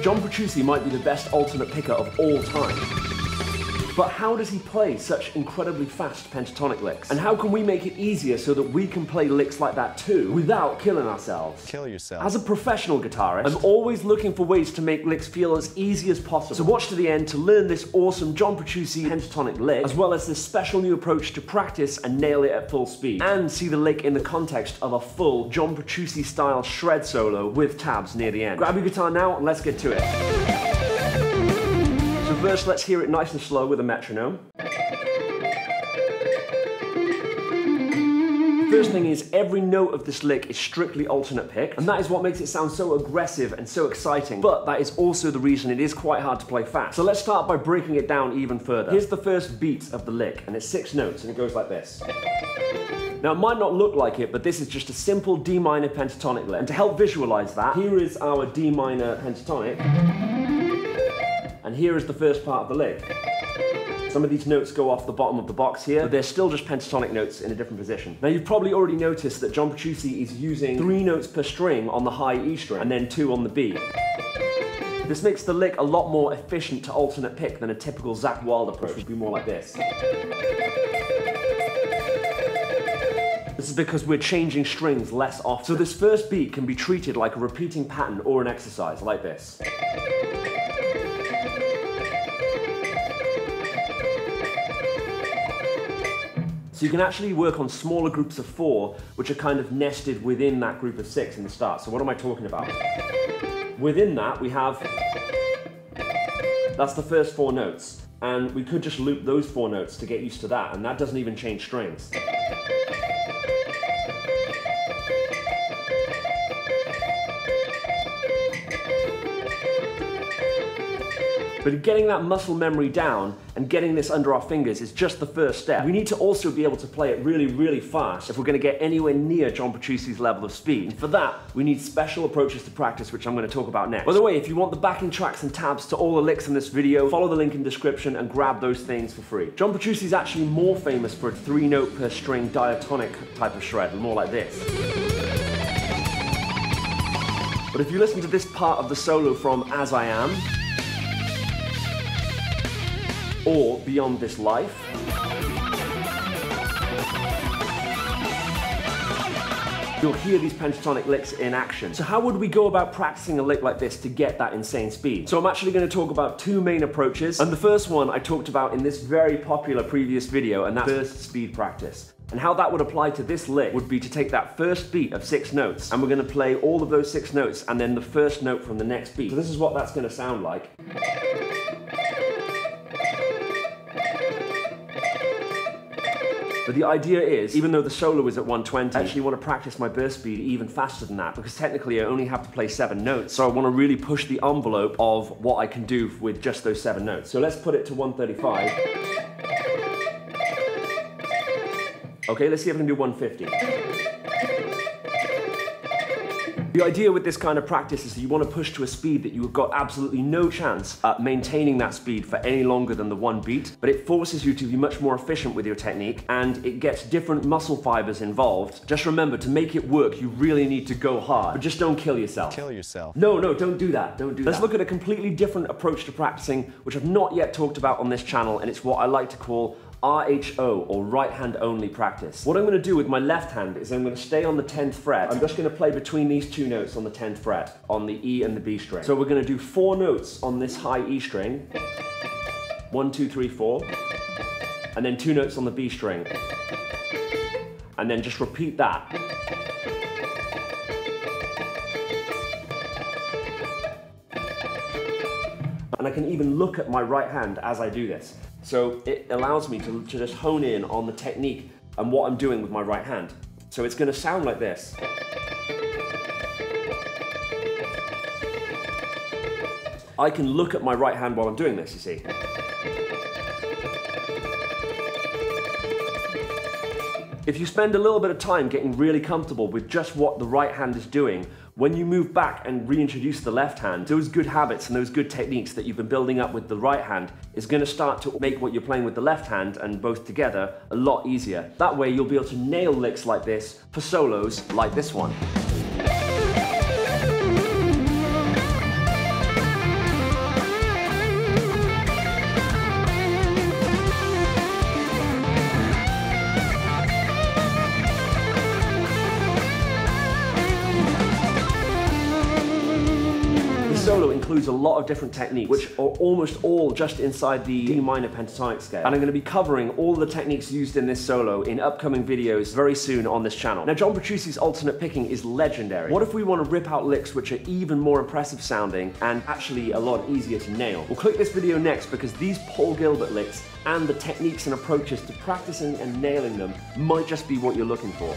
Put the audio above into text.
John Petrucci might be the best alternate picker of all time. But how does he play such incredibly fast pentatonic licks? And how can we make it easier so that we can play licks like that too, without killing ourselves? Kill yourself. As a professional guitarist, I'm always looking for ways to make licks feel as easy as possible. So watch to the end to learn this awesome John Petrucci pentatonic lick, as well as this special new approach to practice and nail it at full speed. And see the lick in the context of a full John Petrucci style shred solo with tabs near the end. Grab your guitar now and let's get to it. So first, let's hear it nice and slow with a metronome. First thing is, every note of this lick is strictly alternate picked, and that is what makes it sound so aggressive and so exciting, but that is also the reason it is quite hard to play fast. So let's start by breaking it down even further. Here's the first beat of the lick, and it's 6 notes, and it goes like this. Now, it might not look like it, but this is just a simple D minor pentatonic lick. And to help visualize that, here is our D minor pentatonic, and here is the first part of the lick. Some of these notes go off the bottom of the box here, but they're still just pentatonic notes in a different position. Now, you've probably already noticed that John Petrucci is using 3 notes per string on the high E string, and then 2 on the B. This makes the lick a lot more efficient to alternate pick than a typical Zakk Wylde approach, which would be more like this. This is because we're changing strings less often. So this first beat can be treated like a repeating pattern or an exercise, like this. So you can actually work on smaller groups of 4, which are kind of nested within that group of 6 in the start. So what am I talking about? Within that, we have, that's the first 4 notes. And we could just loop those 4 notes to get used to that, and that doesn't even change strings. But getting that muscle memory down and getting this under our fingers is just the first step. We need to also be able to play it really, really fast if we're going to get anywhere near John Petrucci's level of speed. And for that, we need special approaches to practice, which I'm going to talk about next. By the way, if you want the backing tracks and tabs to all the licks in this video, follow the link in the description and grab those things for free. John Petrucci is actually more famous for a 3-note per string diatonic type of shred, more like this. But if you listen to this part of the solo from As I Am, or Beyond This Life, you'll hear these pentatonic licks in action. So how would we go about practicing a lick like this to get that insane speed? So I'm actually going to talk about 2 main approaches, and the first one I talked about in this very popular previous video, and that's burst speed practice. And how that would apply to this lick would be to take that first beat of 6 notes, and we're going to play all of those 6 notes and then the first note from the next beat. So this is what that's going to sound like. But the idea is, even though the solo is at 120, I actually want to practice my burst speed even faster than that, because technically I only have to play 7 notes, so I want to really push the envelope of what I can do with just those 7 notes. So let's put it to 135. Okay, let's see if I can do 150. The idea with this kind of practice is that you want to push to a speed that you have got absolutely no chance at maintaining that speed for any longer than the 1 beat, but it forces you to be much more efficient with your technique, and it gets different muscle fibers involved. Just remember, to make it work, you really need to go hard, but just don't kill yourself. Kill yourself. No, don't do that. Don't do that. Let's look at a completely different approach to practicing, which I've not yet talked about on this channel, and it's what I like to call RHO, or right hand only practice. What I'm going to do with my left hand is I'm going to stay on the 10th fret. I'm just going to play between these 2 notes on the 10th fret, on the E and the B string. So we're going to do 4 notes on this high E string. 1, 2, 3, 4. And then 2 notes on the B string. And then just repeat that. And I can even look at my right hand as I do this. So it allows me to just hone in on the technique and what I'm doing with my right hand. So it's going to sound like this. I can look at my right hand while I'm doing this, you see. If you spend a little bit of time getting really comfortable with just what the right hand is doing, when you move back and reintroduce the left hand, those good habits and those good techniques that you've been building up with the right hand is going to start to make what you're playing with the left hand and both together a lot easier. That way you'll be able to nail licks like this for solos like this one. includes a lot of different techniques, which are almost all just inside the D minor pentatonic scale. And I'm going to be covering all the techniques used in this solo in upcoming videos very soon on this channel. Now, John Petrucci's alternate picking is legendary. What if we want to rip out licks which are even more impressive sounding and actually a lot easier to nail? Well, click this video next, because these Paul Gilbert licks and the techniques and approaches to practicing and nailing them might just be what you're looking for.